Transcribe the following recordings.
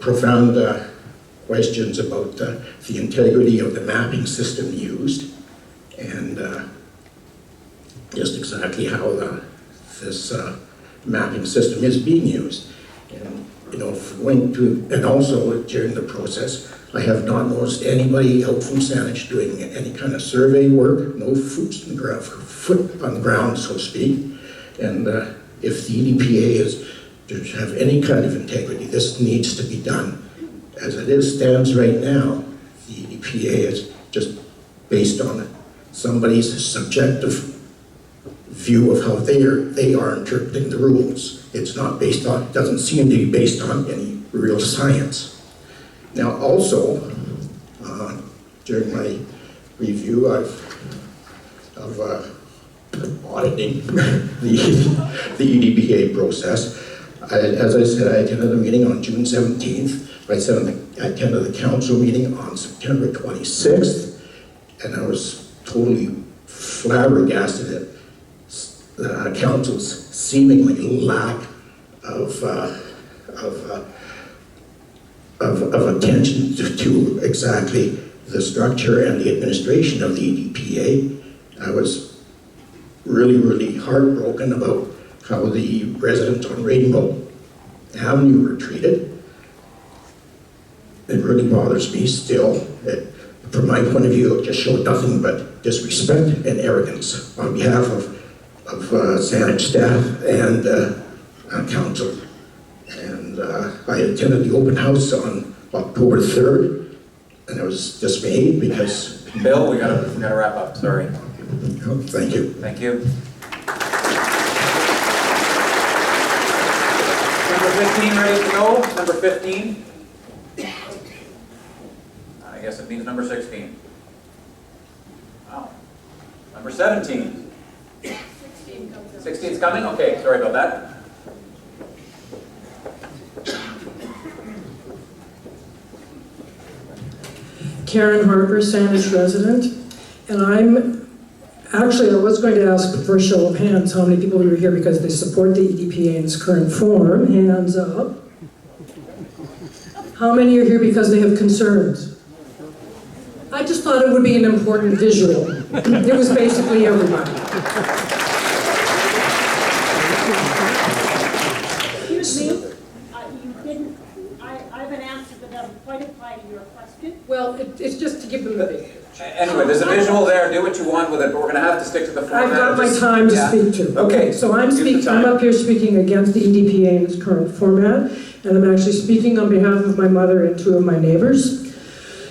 profound questions about the integrity of the mapping system used, and just exactly how this mapping system is being used. And and also during the process, I have not noticed anybody out from Saanich doing any kind of survey work, no foot on the ground, so to speak. And if the EDPA is to have any kind of integrity, this needs to be done. As it stands right now, the EDPA is just based on somebody's subjective view of how they are interpreting the rules. It's not based on, doesn't seem to be based on any real science. Now also, during my review of auditing the EDPA process, as I said, I attended a meeting on June 17th. I attended the council meeting on September 26th, and I was totally flabbergasted at the council's seemingly lack of attention to exactly the structure and the administration of the EDPA. I was really, really heartbroken about how the residents on Rainbow Avenue were treated. It really bothers me still. From my point of view, it just showed nothing but disrespect and arrogance on behalf of Saanich staff and council. And I attended the open house on October 3rd, and I was dismayed because... Bill, we gotta wrap up, sorry. Oh, thank you. Thank you. Number 15 ready to go? Number 15? I guess it means number 16. Wow. Number 17. 16 is coming? Okay, sorry about that. Karen Harper, Saanich resident, and I was going to ask for a show of hands how many people are here because they support the EDPA in its current form. Hands up. How many are here because they have concerns? I just thought it would be an important visual. It was basically everybody. Excuse me, you didn't, I have an answer that doesn't quite apply to your question. Well, it's just to give them the big picture. Anyway, there's a visual there. Do what you want with it, but we're going to have to stick to the format. I've got my time to speak to. Okay. So I'm Use the time. up here speaking against the EDPA in its current format, and I'm actually speaking on behalf of my mother and two of my neighbors.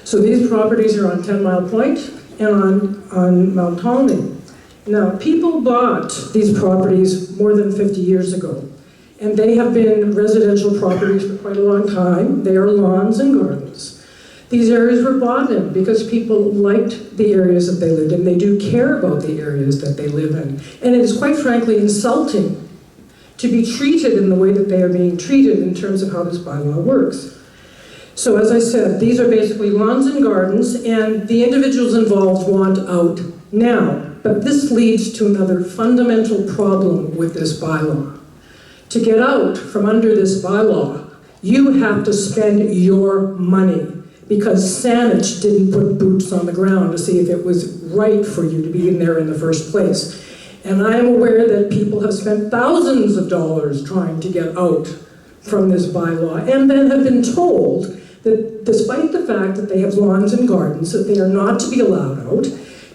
So these properties are on 10 Mile Point and on Mount Tolney. Now, people bought these properties more than 50 years ago, and they have been residential properties for quite a long time. They are lawns and gardens. These areas were bought in because people liked the areas that they lived in. They do care about the areas that they live in. And it is quite frankly insulting to be treated in the way that they are being treated in terms of how this bylaw works. So as I said, these are basically lawns and gardens, and the individuals involved want out now. But this leads to another fundamental problem with this bylaw. To get out from under this bylaw, you have to spend your money, because Saanich didn't put boots on the ground to see if it was right for you to be in there in the first place. And I am aware that people have spent thousands of dollars trying to get out from this bylaw, and then have been told that despite the fact that they have lawns and gardens, that they are not to be allowed out,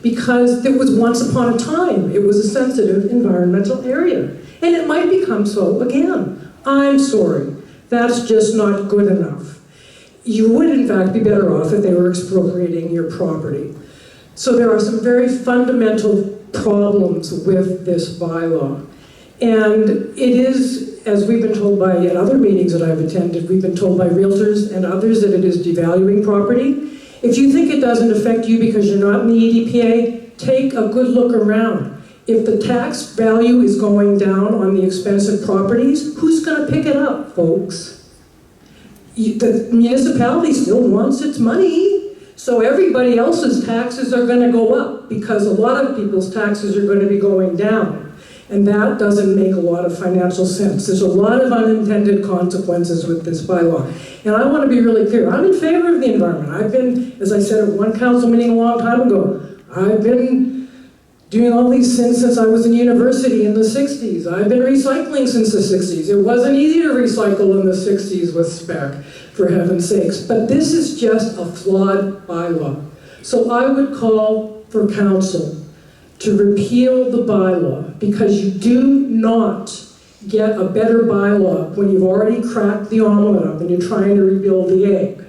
because it was once upon a time, it was a sensitive environmental area. And it might become so again. I'm sorry, that's just not good enough. You would, in fact, be better off if they were expropriating your property. So there are some very fundamental problems with this bylaw. And it is, as we've been told by at other meetings that I've attended, we've been told by realtors and others that it is devaluing property. If you think it doesn't affect you because you're not in the EDPA, take a good look around. If the tax value is going down on the expensive properties, who's going to pick it up, folks? The municipality still wants its money, so everybody else's taxes are going to go up because a lot of people's taxes are going to be going down. And that doesn't make a lot of financial sense. There's a lot of unintended consequences with this bylaw. And I want to be really clear, I'm in favor of the environment. I've been, as I said at one council meeting a long time ago, I've been doing all these things since I was in university in the 60s. I've been recycling since the 60s. It wasn't easy to recycle in the 60s with spec, for heaven's sakes. But this is just a flawed bylaw. So I would call for council to repeal the bylaw, because you do not get a better bylaw when you've already cracked the omelet up and you're trying to rebuild the egg.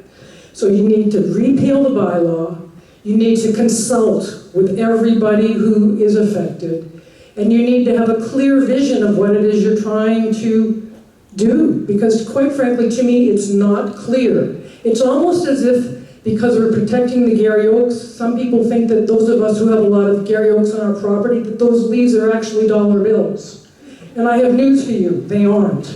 So you need to repeal the bylaw, you need to consult with everybody who is affected, and you need to have a clear vision of what it is you're trying to do, because quite frankly to me it's not clear. It's almost as if, because we're protecting the Garry Oaks, some people think that those of us who have a lot of Garry Oaks on our property, that those leaves are actually dollar bills. And I have news for you, they aren't.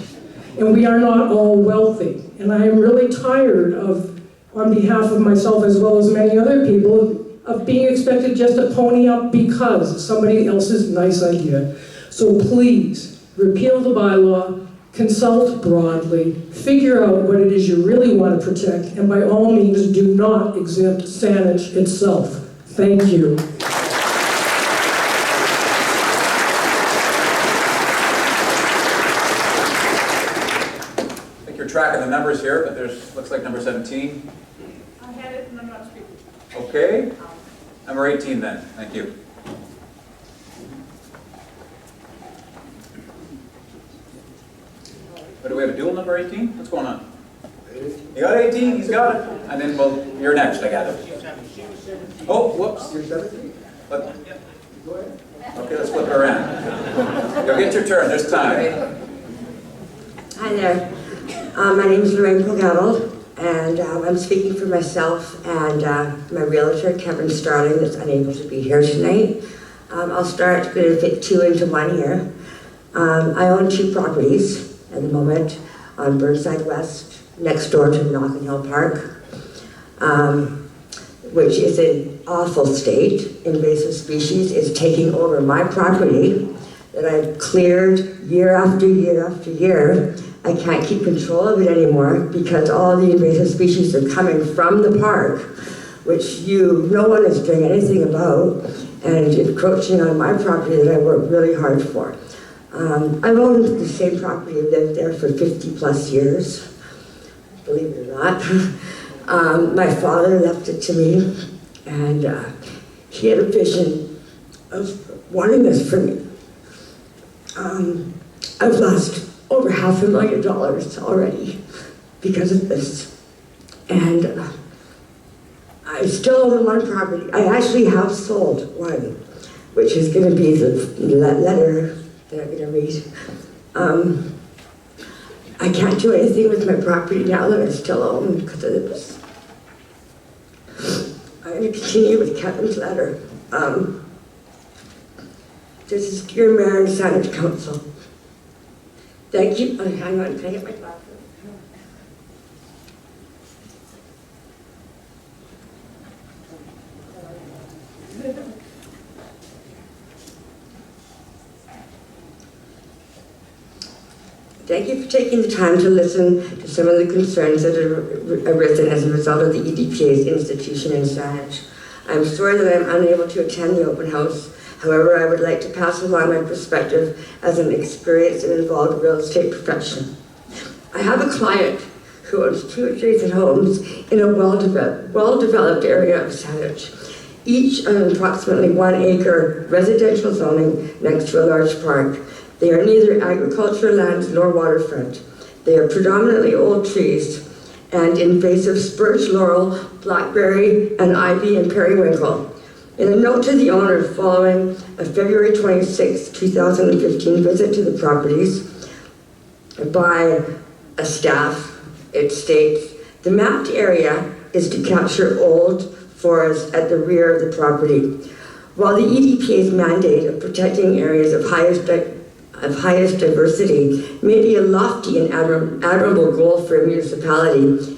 And we are not all wealthy. And I am really tired of, on behalf of myself as well as many other people, of being expected just to pony up because of somebody else's nice idea. So please, repeal the bylaw, consult broadly, figure out what it is you really want to protect, and by all means, do not exempt Saanich itself. Thank you. I think you're tracking the numbers here, but there's, looks like number 17. I had it and I'm not speaking. Okay. Number 18 then, thank you. But do we have a dual number 18? What's going on? You got 18, he's got it. And then, well, you're next, I gather. Oh, whoops. Okay, let's flip it around. You'll get your turn, there's time. Hi there. My name is Lorraine Polgavel, and I'm speaking for myself and my realtor, Kevin Starling, that's unable to be here tonight. I'll start, going to fit two into one here. I own two properties at the moment on Burnside West, next door to Knockin Hill Park, which is in awful state. Invasive species is taking over my property that I've cleared year after year after year. I can't keep control of it anymore because all the invasive species are coming from the park, which no one is doing anything about, and encroaching on my property that I worked really hard for. I've owned the same property, lived there for 50 plus years, believe it or not. My father left it to me, and he had a vision of wanting this for me. I've lost over $500,000 already because of this. And I still own one property. I actually have sold one, which is going to be the letter that I'm going to read. I can't do anything with my property now that I still own because of this. I'm going to continue with Kevin's letter. This is Dear Mayor and Saanich Council. Thank you. Oh, hang on, can I get my glasses? Thank you for taking the time to listen to some of the concerns that have arisen as a result of the EDPA's institution in Saanich. I'm sorry that I'm unable to attend the open house. However, I would like to pass along my perspective as an experienced and involved real estate professional. I have a client who owns 2 adjacent homes in a well-developed area of Saanich, each on approximately 1 acre residential zoning next to a large park. They are neither agricultural lands nor waterfront. They are predominantly old trees and invasive spruce, laurel, blackberry, and ivy and periwinkle. In a note to the owner following a February 26, 2015 visit to the properties by a staff, it states, the mapped area is to capture old forest at the rear of the property. While the EDPA's mandate of protecting areas of highest diversity may be a lofty and admirable goal for a municipality,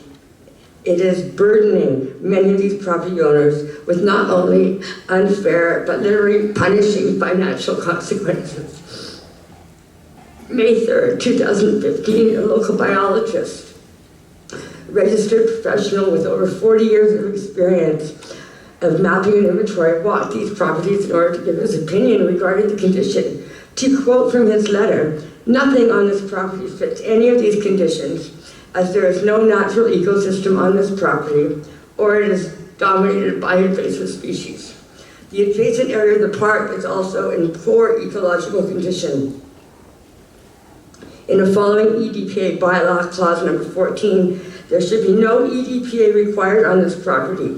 it is burdening many of these property owners with not only unfair, but literally punishing financial consequences. May 3rd, 2015, a local biologist, registered professional with over 40 years of experience of mapping and inventory, walked these properties in order to give his opinion regarding the condition. To quote from his letter, "Nothing on this property fits any of these conditions, as there is no natural ecosystem on this property, or it is dominated by invasive species. The adjacent area of the park is also in poor ecological condition. In the following EDPA bylaw clause number 14, there should be no EDPA required on this property."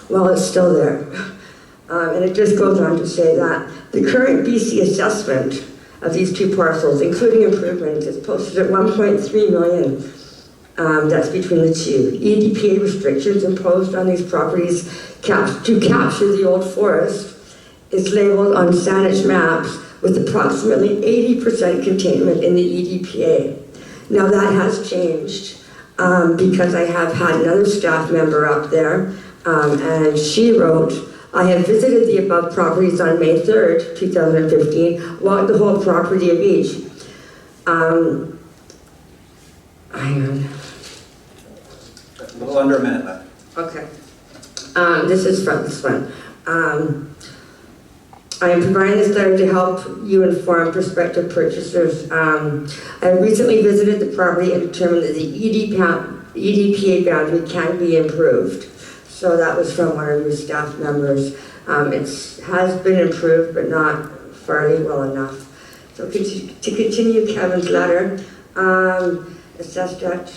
Well, it's still there. And it just goes on to say that the current BC assessment of these two parcels, including improvements, is posted at 1.3 million. That's between the two. EDPA restrictions imposed on these properties to capture the old forest is labeled on Saanich maps with approximately 80% containment in the EDPA. Now that has changed because I have had another staff member up there and she wrote, "I have visited the above properties on May 3rd, 2015, walked the whole property of each." Hang on. A little under a minute left. Okay. This is from this one. I am providing this letter to help you inform prospective purchasers. I recently visited the property and determined that the EDPA boundary can be improved. So that was from one of your staff members. It has been improved, but not fairly well enough. So to continue Kevin's letter, assessed at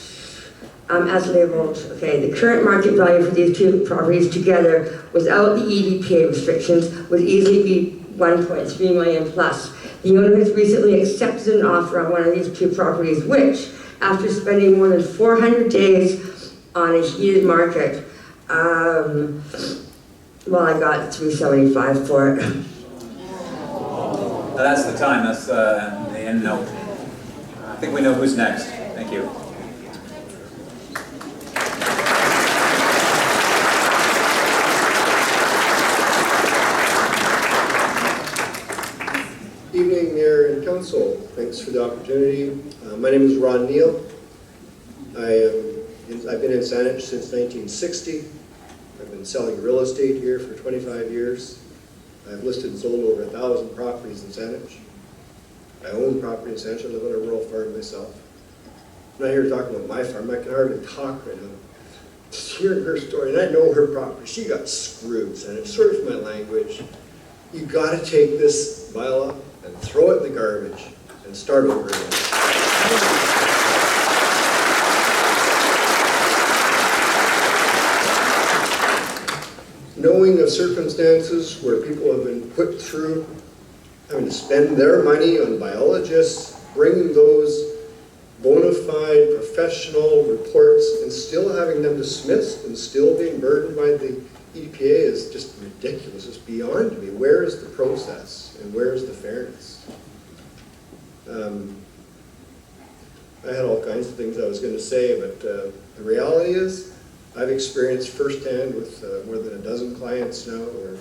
as labeled, okay, the current market value for these two properties together without the EDPA restrictions would easily be 1.3 million plus. The owner has recently accepted an offer on one of these two properties, which, after spending more than 400 days on a heated market, well, I got 375 for it. Now that's the time, that's the end note. I think we know who's next. Thank you. Evening, Mayor and Council. Thanks for the opportunity. My name is Ron Neal. I've been in Saanich since 1960. I've been selling real estate here for 25 years. I've listed and sold over 1,000 properties in Saanich. I own property in Saanich. I live on a rural farm myself. I'm not here talking about my farm. I can hardly talk right now. Just hearing her story, and I know her property. She got screwed, Saanich. Sorry for my language. You got to take this bylaw and throw it in the garbage and start over again. Knowing of circumstances where people have been put through having to spend their money on biologists, bringing those bona fide professional reports and still having them dismissed and still being burdened by the EPA is just ridiculous. It's beyond me. Where is the process and where is the fairness? I had all kinds of things I was going to say, but the reality is I've experienced firsthand with more than a dozen clients now where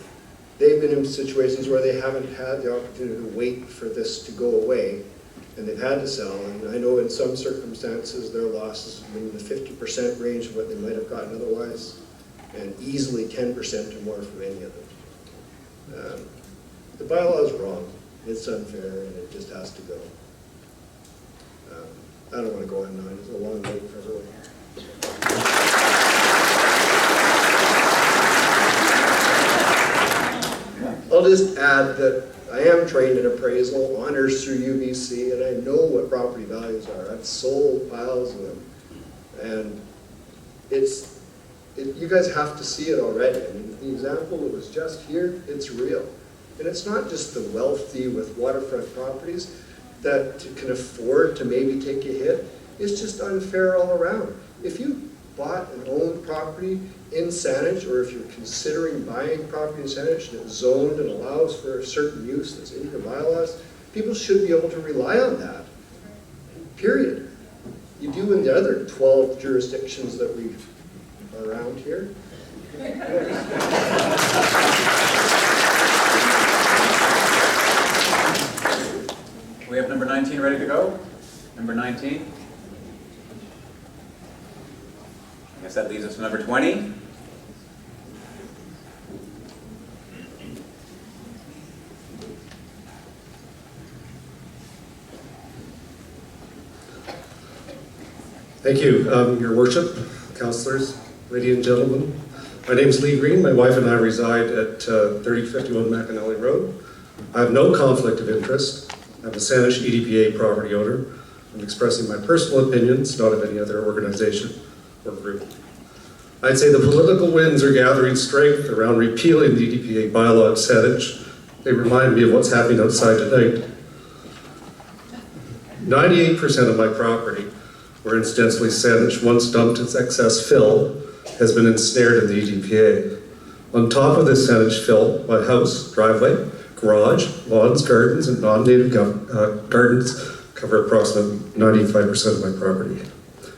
they've been in situations where they haven't had the opportunity to wait for this to go away and they've had to sell. And I know in some circumstances their losses have been in the 50% range of what they might have gotten otherwise, and easily 10% or more from any of them. The bylaw is wrong. It's unfair and it just has to go. I don't want to go on now. It's a long wait for everyone. I'll just add that I am trained in appraisal, honors through UBC, and I know what property values are. I've sold piles of them. And you guys have to see it already. I mean, the example that was just here, it's real. And it's not just the wealthy with waterfront properties that can afford to maybe take a hit. It's just unfair all around. If you bought and owned property in Saanich, or if you're considering buying property in Saanich and it's zoned and allows for a certain use that's in your bylaws, people should be able to rely on that, period. You do in the other 12 jurisdictions that we are around here. We have number 19 resolution ready to go? Number 19? I guess that leaves us to number 20. Thank you, Your Worship, councillors, ladies and gentlemen. My name is Lee Green. My wife and I reside at 3051 McAnally Road. I have no conflict of interest. I'm a Saanich EDPA property owner. I'm expressing my personal opinions, not of any other organization or group. I'd say the political winds are gathering strength around repealing the EDPA bylaw at Saanich. They remind me of what's happening outside tonight. 98% of my property, where incidentally Saanich once dumped its excess fill, has been ensnared in the EDPA. On top of this Saanich fill, my house, driveway, garage, lawns, gardens, and non-native gardens cover approximately 95% of my property.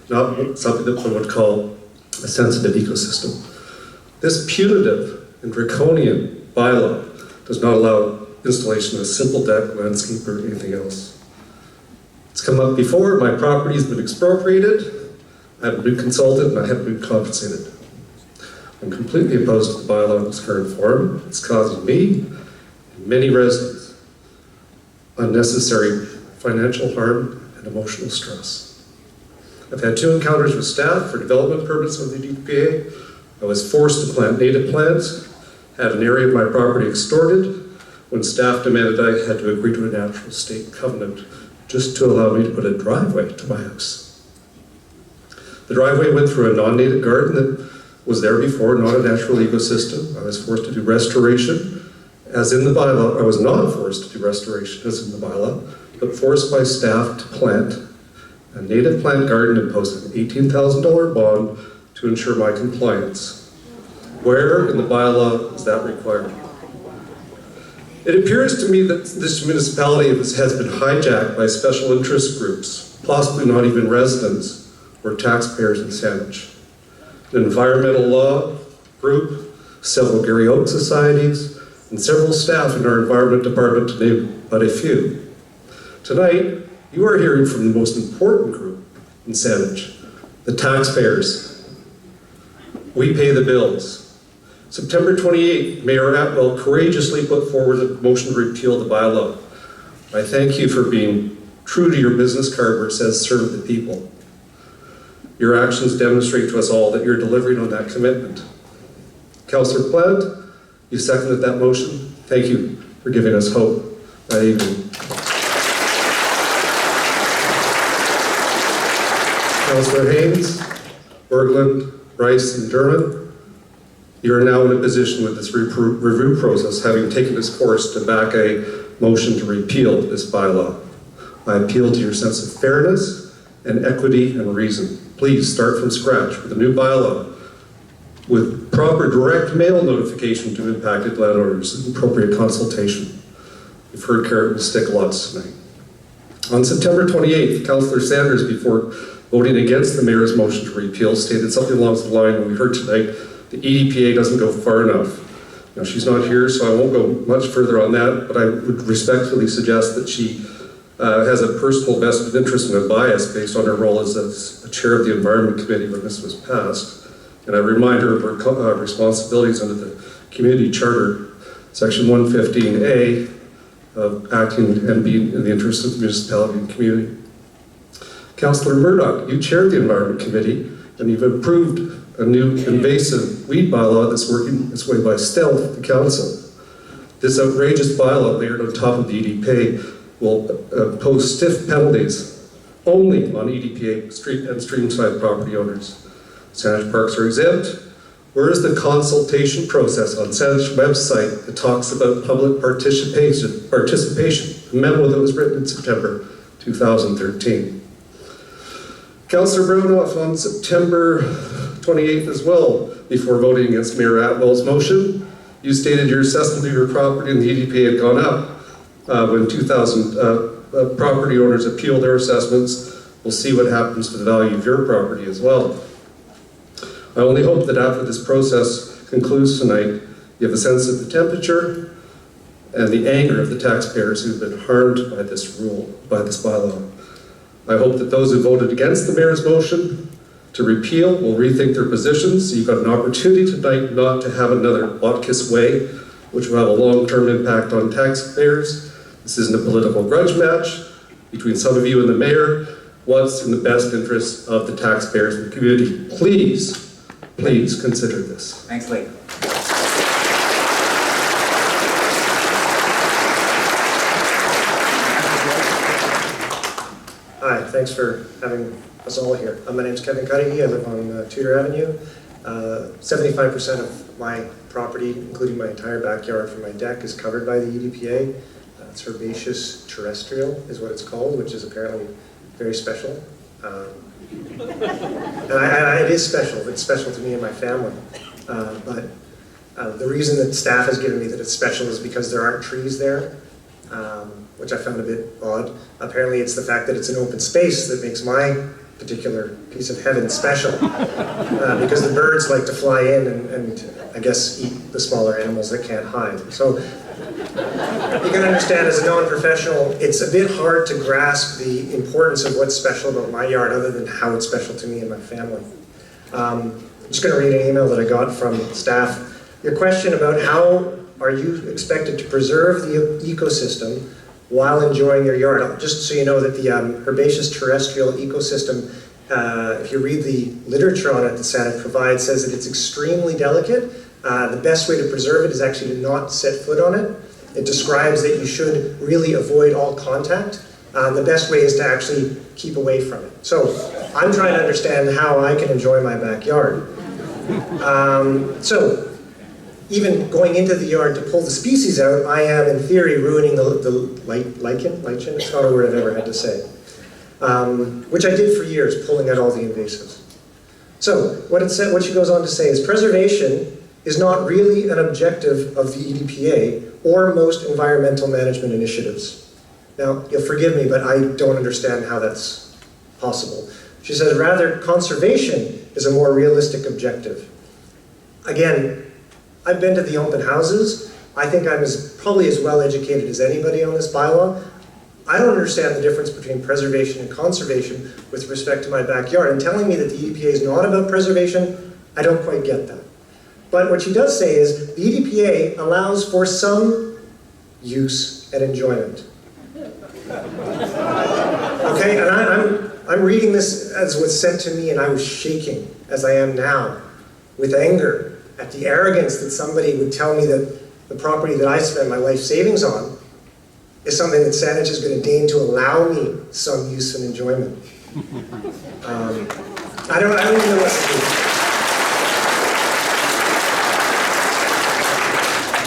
Not something that one would call a sensitive ecosystem. This punitive and draconian bylaw does not allow installation of a simple deck, landscape, or anything else. It's come up before, my property has been expropriated, I haven't been consulted, and I haven't been compensated. I'm completely opposed to the bylaw in its current form. It's causing me and many residents unnecessary financial harm and emotional stress. I've had 2 encounters with staff for development permits with the EDPA. I was forced to plant native plants, had an area of my property extorted when staff demanded I had to agree to a natural state covenant just to allow me to put a driveway to my house. The driveway went through a non-native garden that was there before, not a natural ecosystem. I was forced to do restoration. As in the bylaw, I was not forced to do restoration as in the bylaw, but forced by staff to plant a native plant garden and post an $18,000 bond to ensure my compliance. Where in the bylaw is that required? It appears to me that this municipality has been hijacked by special interest groups, possibly not even residents or taxpayers in Saanich. An environmental law group, several Gary Oak societies, and several staff in our environment department, to name but a few. Tonight, you are hearing from the most important group in Saanich, the taxpayers. We pay the bills. September 28th, Mayor Atwell courageously put forward a motion to repeal the bylaw. I thank you for being true to your business card where it says serve the people. Your actions demonstrate to us all that you're delivering on that commitment. Councillor Plant, you seconded that motion. Thank you for giving us hope that evening. Councillor Haynes, Berglund, Rice, and Dermott, you are now in a position with this review process, having taken this course, to back a motion to repeal this bylaw. I appeal to your sense of fairness and equity and reason. Please start from scratch with a new bylaw with proper direct mail notification to impacted landowners and appropriate consultation. You've heard carrot and stick lots tonight. On September 28th, Councillor Sanders, before voting against the mayor's motion to repeal, stated something along the line that we heard tonight: the EDPA doesn't go far enough. Now, she's not here, so I won't go much further on that, but I would respectfully suggest that she has a personal vested interest and a bias based on her role as a chair of the Environment Committee when this was passed. And I remind her of her responsibilities under the Community Charter, Section 115A, of acting and being in the interest of the municipality and community. Councillor Murdoch, you chair the Environment Committee, and you've approved a new invasive weed bylaw that's working its way by stealth at the council. This outrageous bylaw layered on top of the EDPA will impose stiff penalties only on EDPA street and streamside property owners. Saanich parks are exempt. Where is the consultation process on Saanich website that talks about public participation? A memo that was written in September 2013. Councillor Brownoff, on September 28th as well, before voting against Mayor Atwell's motion, you stated your assessment of your property in the EDPA had gone up. When 2,000 property owners appeal their assessments, we'll see what happens to the value of your property as well. I only hope that after this process concludes tonight, you have a sense of the temperature and the anger of the taxpayers who've been harmed by this rule, by this bylaw. I hope that those who voted against the mayor's motion to repeal will rethink their positions. You've got an opportunity tonight not to have another Botkiss Way, which will have a long-term impact on taxpayers. This isn't a political grudge match between some of you and the mayor. What's in the best interest of the taxpayers and the community? Please, please consider this. Thanks, Lee. Hi, thanks for having us all here. My name's Kevin Cudahy. I live on Tudor Avenue. 75% of my property, including my entire backyard from my deck, is covered by the EDPA. It's herbaceous terrestrial is what it's called, which is apparently very special. And it is special. It's special to me and my family. But the reason that staff has given me that it's special is because there aren't trees there, which I found a bit odd. Apparently it's the fact that it's an open space that makes my particular piece of heaven special, because the birds like to fly in and I guess eat the smaller animals that can't hide. So you can understand, as a non-professional, it's a bit hard to grasp the importance of what's special about my yard other than how it's special to me and my family. I'm just going to read an email that I got from staff. Your question about how are you expected to preserve the ecosystem while enjoying your yard. Just so you know that the herbaceous terrestrial ecosystem, if you read the literature on it that SANEC provides, says that it's extremely delicate. The best way to preserve it is actually to not set foot on it. It describes that you should really avoid all contact. The best way is to actually keep away from it. So I'm trying to understand how I can enjoy my backyard. So even going into the yard to pull the species out, I am in theory ruining the lichen, it's not a word I've ever had to say, which I did for years, pulling out all the invasives. So what she goes on to say is preservation is not really an objective of the EDPA or most environmental management initiatives. Now, you'll forgive me, but I don't understand how that's possible. She says, rather, conservation is a more realistic objective. Again, I've been to the open houses. I think I'm probably as well educated as anybody on this bylaw. I don't understand the difference between preservation and conservation with respect to my backyard. And telling me that the EDPA is not about preservation, I don't quite get that. But what she does say is the EDPA allows for some use and enjoyment. Okay, and I'm reading this as was sent to me, and I was shaking, as I am now, with anger at the arrogance that somebody would tell me that the property that I spend my life savings on is something that Saanich is going to deign to allow me some use and enjoyment. I don't even know what to do.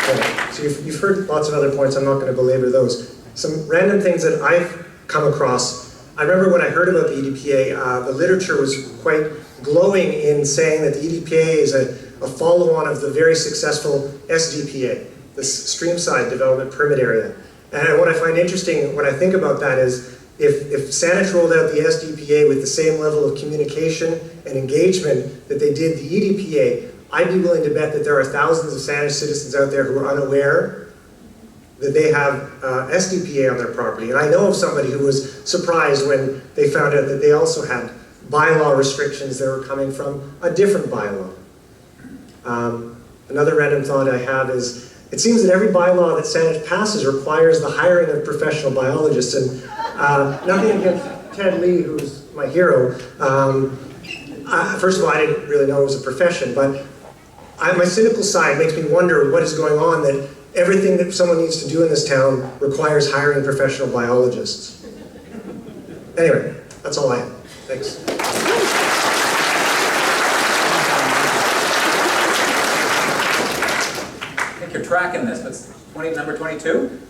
Okay, so you've heard lots of other points. I'm not going to belabor those. Some random things that I've come across. I remember when I heard about the EDPA, the literature was quite glowing in saying that the EDPA is a follow-on of the very successful SDPA, the Streamside Development Permit Area. And what I find interesting when I think about that is if Saanich rolled out the SDPA with the same level of communication and engagement that they did the EDPA, I'd be willing to bet that there are thousands of Saanich citizens out there who are unaware that they have SDPA on their property. And I know of somebody who was surprised when they found out that they also had bylaw restrictions that were coming from a different bylaw. Another random thought I have is, it seems that every bylaw that Saanich passes requires the hiring of professional biologists, and nothing against Ted Lee, who's my hero. First of all, I didn't really know it was a profession, but my cynical side makes me wonder what is going on, that everything that someone needs to do in this town requires hiring professional biologists. Anyway, that's all I have. Thanks. You're tracking this. That's number 22?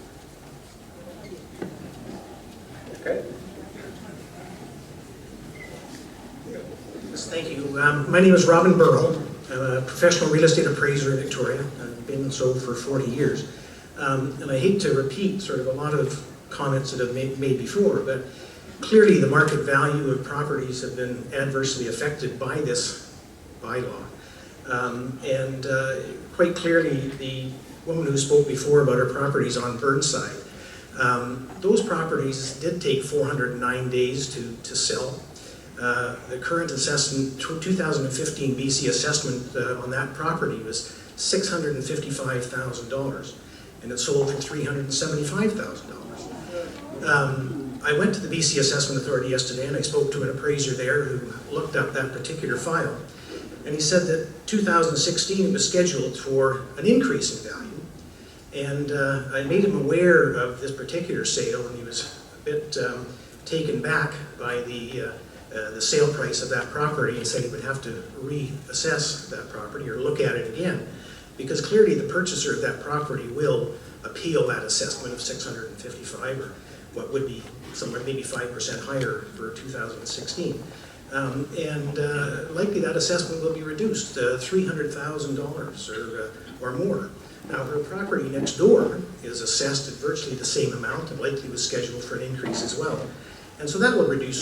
Okay. Yes, thank you. My name is Robin Burrell. I'm a professional real estate appraiser in Victoria. I've been so for 40 years. And I hate to repeat sort of a lot of comments that have made before, but clearly the market value of properties have been adversely affected by this bylaw. Quite clearly, the woman who spoke before about her properties on Burnside, those properties did take 409 days to sell. The current assessment, 2015 BC assessment on that property was $655,000, and it sold for $375,000. I went to the BC Assessment Authority yesterday and I spoke to an appraiser there who looked up that particular file. And he said that 2016 was scheduled for an increase in value. And I made him aware of this particular sale, and he was a bit taken back by the sale price of that property, and said he would have to reassess that property or look at it again, because clearly the purchaser of that property will appeal that assessment of 655, or what would be somewhere maybe 5% higher for 2016. Likely that assessment will be reduced $300,000 or more. Now, her property next door is assessed at virtually the same amount and likely was scheduled for an increase as well. And so that will be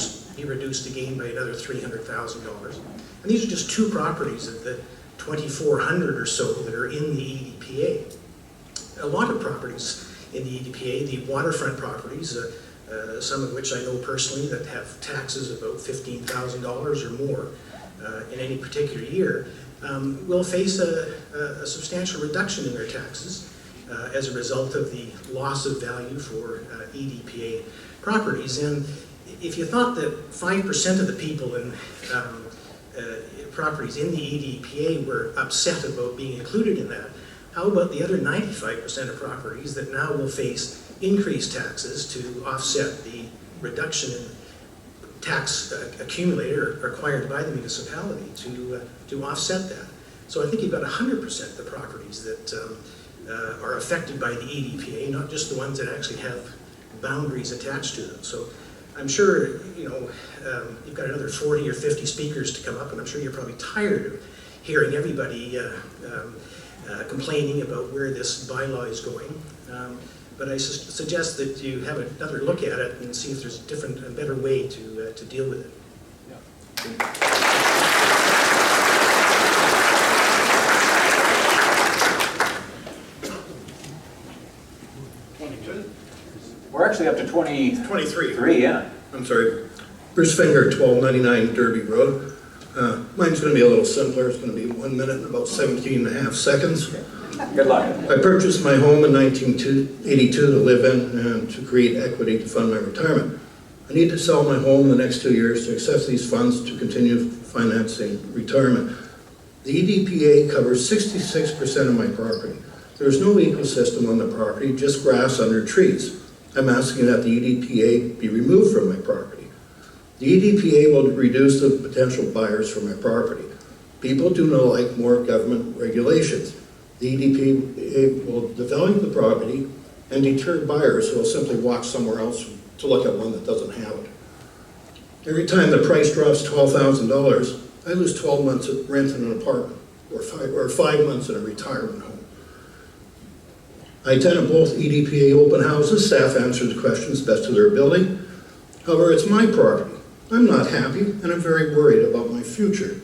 reduced again by another $300,000. And these are just two properties of the 2,400 or so that are in the EDPA. A lot of properties in the EDPA, the waterfront properties, some of which I know personally that have taxes about $15,000 or more in any particular year, will face a substantial reduction in their taxes as a result of the loss of value for EDPA properties. And if you thought that 5% of the people in properties in the EDPA were upset about being included in that, how about the other 95% of properties that now will face increased taxes to offset the reduction in tax accumulator required by the municipality to offset that? So I think you've got 100% of the properties that are affected by the EDPA, not just the ones that actually have boundaries attached to them. So I'm sure, you've got another 40 or 50 speakers to come up, and I'm sure you're probably tired of hearing everybody complaining about where this bylaw is going. But I suggest that you have another look at it and see if there's a different and better way to deal with it. We're actually up to 23, yeah. I'm sorry. Bruce Finger, 1299 Derby Road. Mine's going to be a little simpler. It's going to be 1 minute and about 17 and a half seconds. Good luck. I purchased my home in 1982 to live in and to create equity to fund my retirement. I need to sell my home in the next 2 years to access these funds to continue financing retirement. The EDPA covers 66% of my property. There's no ecosystem on the property, just grass under trees. I'm asking that the EDPA be removed from my property. The EDPA will reduce the potential buyers for my property. People do not like more government regulations. The EDPA will devalue the property and deter buyers who will simply walk somewhere else to look at one that doesn't have it. Every time the price drops $12,000, I lose 12 months of rent in an apartment, or 5 months in a retirement home. I attended both EDPA open houses. Staff answered the questions best to their ability. However, it's my property. I'm not happy, and I'm very worried about my future.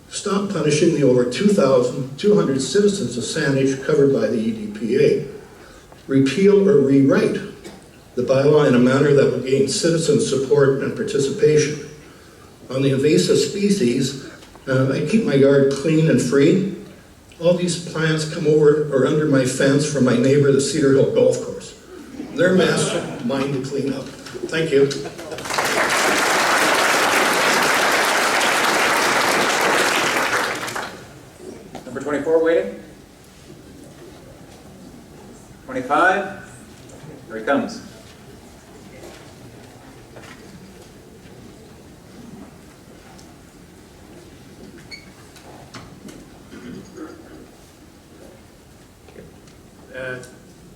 Stop punishing the over 2,200 citizens of Saanich covered by the EDPA. Repeal or rewrite the bylaw in a manner that will gain citizen support and participation. On the invasive species, I keep my yard clean and free. All these plants come over or under my fence from my neighbor, the Cedar Hill Golf Course. They're mine to clean up. Thank you. Number 24 waiting. 25. Here he comes.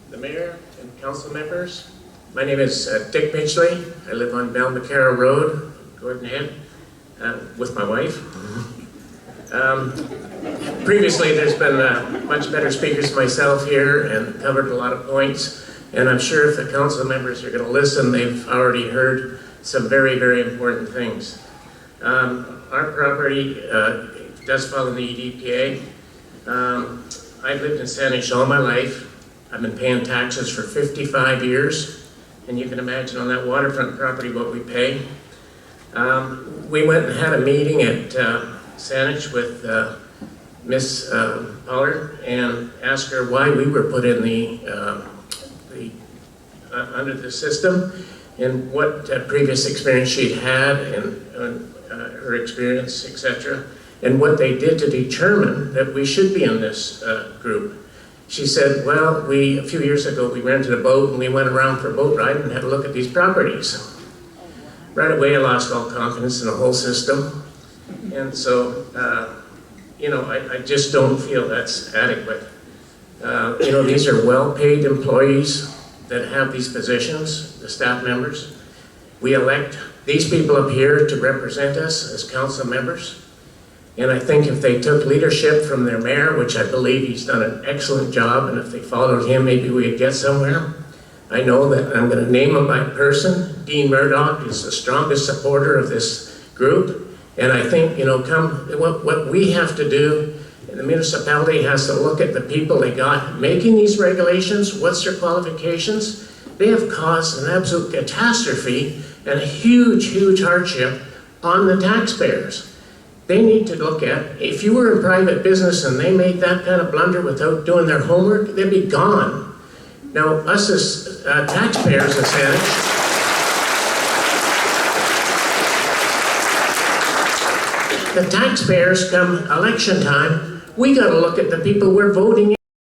The mayor and council members, my name is Dick Mitchley. I live on Belmacara Road, Gordon Head, with my wife. Previously, there's been much better speakers than myself here and covered a lot of points. And I'm sure if the council members are going to listen, they've already heard some very, very important things. Our property does fall in the EDPA. I've lived in Saanich all my life. I've been paying taxes for 55 years, and you can imagine on that waterfront property what we pay. We went and had a meeting at Saanich with Miss Pollard and asked her why we were put in under the system and what previous experience she'd had and her experience, etc., and what they did to determine that we should be in this group. She said, well, a few years ago we rented a boat and we went around for a boat ride and had a look at these properties. Right away I lost all confidence in the whole system, and so I just don't feel that's adequate. These are well-paid employees that have these positions, the staff members. We elect these people up here to represent us as council members. And I think if they took leadership from their mayor, which I believe he's done an excellent job, and if they followed him, maybe we'd get somewhere. I know that I'm going to name him by person. Dean Murdoch is the strongest supporter of this group. And I think, what we have to do, the municipality has to look at the people they got making these regulations, what's their qualifications. They have caused an absolute catastrophe and a huge, huge hardship on the taxpayers. They need to look at, if you were in private business and they made that kind of blunder without doing their homework, they'd be gone. Now, us as taxpayers in Saanich, the taxpayers come election time, we got to look at the people we're voting in.